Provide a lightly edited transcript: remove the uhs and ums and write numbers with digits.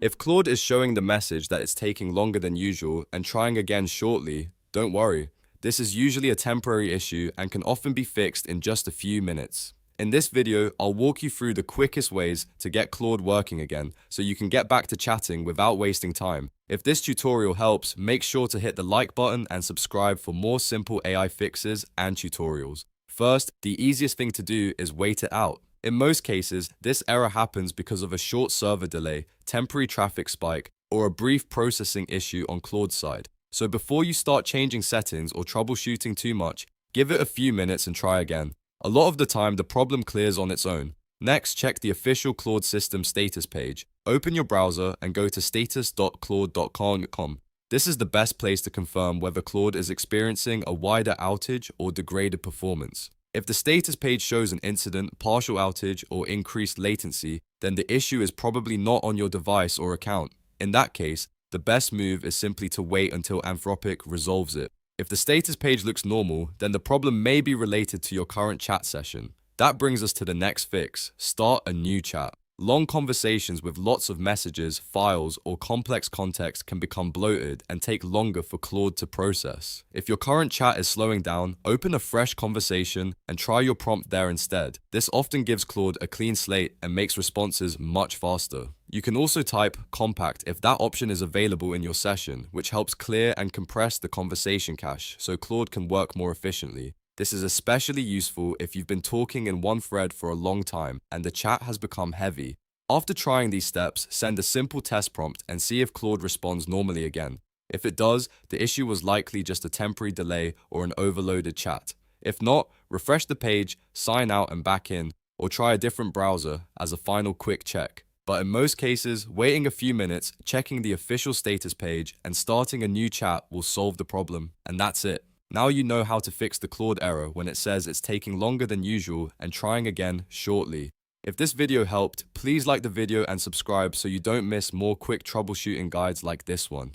If Claude is showing the message that it's taking longer than usual and trying again shortly, don't worry. This is usually a temporary issue and can often be fixed in just a few minutes. In this video, I'll walk you through the quickest ways to get Claude working again so you can get back to chatting without wasting time. If this tutorial helps, make sure to hit the like button and subscribe for more simple AI fixes and tutorials. First, the easiest thing to do is wait it out. In most cases, this error happens because of a short server delay, temporary traffic spike, or a brief processing issue on Claude's side. So before you start changing settings or troubleshooting too much, give it a few minutes and try again. A lot of the time, the problem clears on its own. Next, check the official Claude system status page. Open your browser and go to status.claude.com. This is the best place to confirm whether Claude is experiencing a wider outage or degraded performance. If the status page shows an incident, partial outage, or increased latency, then the issue is probably not on your device or account. In that case, the best move is simply to wait until Anthropic resolves it. If the status page looks normal, then the problem may be related to your current chat session. That brings us to the next fix: start a new chat. Long conversations with lots of messages, files, or complex context can become bloated and take longer for Claude to process. If your current chat is slowing down, open a fresh conversation and try your prompt there instead. This often gives Claude a clean slate and makes responses much faster. You can also type compact if that option is available in your session, which helps clear and compress the conversation cache so Claude can work more efficiently. This is especially useful if you've been talking in one thread for a long time and the chat has become heavy. After trying these steps, send a simple test prompt and see if Claude responds normally again. If it does, the issue was likely just a temporary delay or an overloaded chat. If not, refresh the page, sign out and back in, or try a different browser as a final quick check. But in most cases, waiting a few minutes, checking the official status page, and starting a new chat will solve the problem, and that's it. Now you know how to fix the Claude error when it says it's taking longer than usual and trying again shortly. If this video helped, please like the video and subscribe so you don't miss more quick troubleshooting guides like this one.